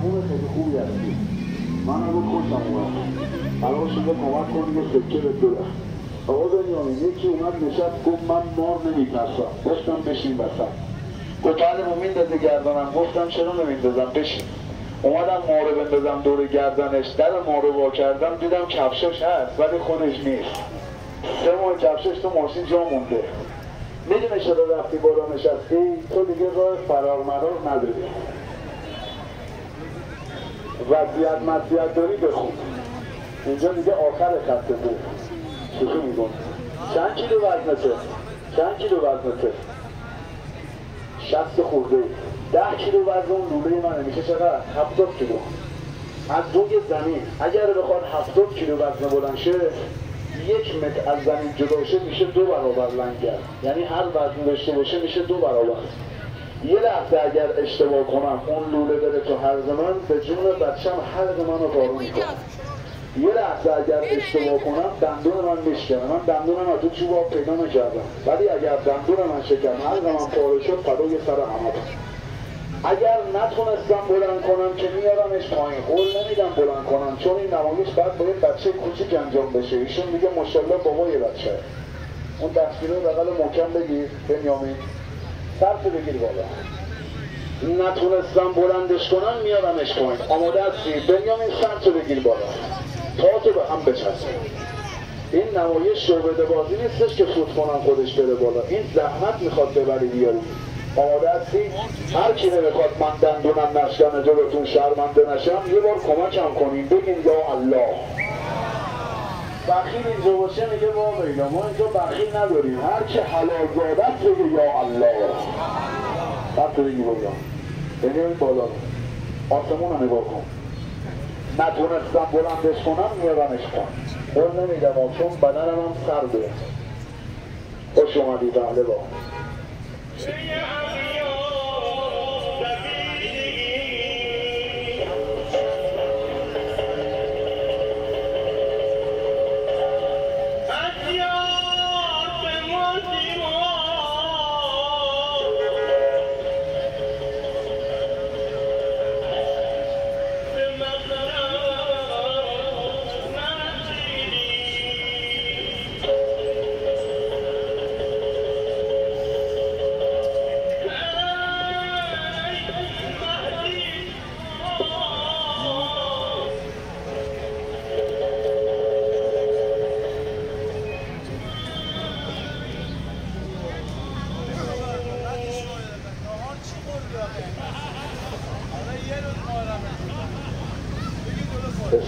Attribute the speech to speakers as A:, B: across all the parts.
A: جوون خیلی خوبی هستی. من از اون خوشم اومد. الان شده کمک کنی یه سکه به دورم. آقا بنیامین یکی اومد نشست گفت من مار نمیترسم. گفتم بشین وسط. گفت بله میندازه گردنم. گفتم چرا نمیندازم بشین. اومدم مارو بندازم دور گردنش، در مارو وا کردم دیدم کفشش هست ولی خودش نیست. 3 ماه کفشش تو ماشین جا مونده. میدونی چرا رفتی بالا نشستی؟ تو دیگه راه فرار مرار نداری. وضعیت داری بخون. اینجا دیگه آخر خط بود. شوخی میگم. چند کیلو وزنته؟ 60 خورده. 10 کیلو وزن اون لوله منه میشه چقدر؟ 70 کیلو. از روی زمین اگر بخواد 70 کیلو وزن بلند شه 1 متر از زمین جدا شه میشه 2 برابر لنگر. یعنی هر وزن داشته باشه میشه 2 برابر. یه لحظه اگر اشتباه کنم اون لوله بره تو حلق من به جون بچم حلق منو پاره میکنه. یه لحظه اگر اشتباه کنم دندون من میشکنه. من دندونم از تو چوب آب پیدا نکردم ولی اگر دندون من شکم حلق من پاره شد فدای سر همه. اگر نتونستم بلند کنم که میارمش پایین. قول نمیدم بلند کنم چون این نمایش بعد باید بچه کوچیک انجام بشه. ایشون میگه ماشاءالله بابای بچه. اون دستگیره بغل محکم بگیر بنیامین. سرتو بگیر بالا. نتونستم بلندش کنم میارمش پایین. آماده هستی؟ بنیامین سرتو بگیر بالا. پاتو به هم بچسب. این نمایش شعبده بازی نیستش که فوت کنم خودش بره بالا. این زحمت میخواد ببری بیاری. آماده هستی؟ هر کی نمیخواد من دندونم نشکنه جلوتون شرمنده نشم یه بار کمکم کنین بگین یا الله. بخیل اینجا باشه میگه واویلا ما اینجا بخیل نداریم. هر کی حلال زادت بگه یا الله. سرت بگی بالا. بنیامین بالا. آسمون رو نگاه کن. نتونستم بلندش کنم میارمش کن. قول نمیدم چون بدنم هم سرده. خوش اومدی بله با.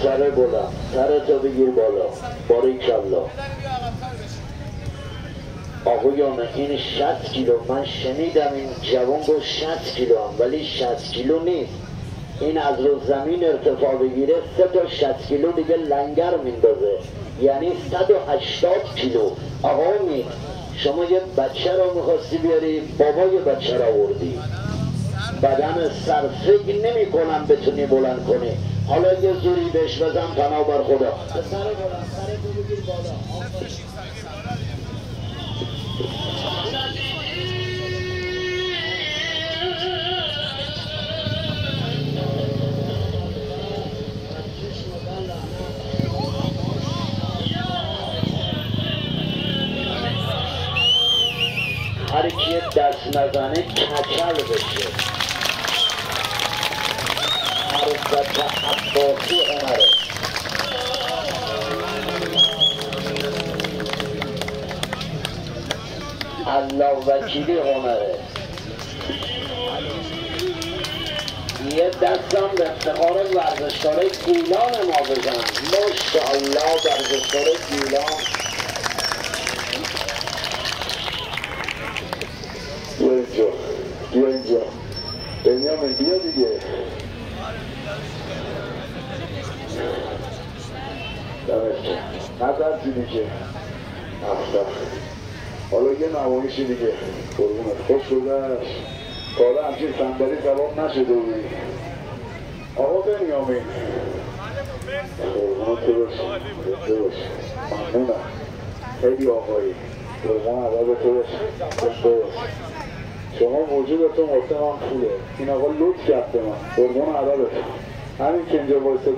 A: سر بلند سرتو بگیر بالا. باریکالله. آقایان این 60 کیلو من شنیدم این جوان گفت 60 کیلو هم ولی 60 کیلو نیست. این از رو زمین ارتفاع بگیره 3 تا 60 کیلو دیگه لنگر میندازه یعنی 180 کیلو. آقا امید شما یه بچه را میخواستی بیاری بابای بچه را آوردی. بدن سر فکر نمی کنم بتونی بلند کنی. حالا یه زوری بهش بزن پناه بر خدا. سر بلند سرتو بگیر بالا. هر کی دست نزنه کچل بشه. حرکت عباسی عمره. الله وکیلی عمره. یه دستم به افتخار ورزشکار گیلان ما بزن. ماشاءالله ورزشکار گیلان. بیا اینجا بنیامین بیا دیگه. نظر دیدی که حالا یه نمایشی دیگه قربونت خوش گذشت. تا همچین صندلی جواب نشده بودی. آقا بنیامین قربونت تو باش. ممنونم خیلی آقایی. قربون عذاب تو باش. شما وجودتون واسه من پوله. این آقا لطف کرد به من، قربون عدالتون. همین که اینجا وایسادی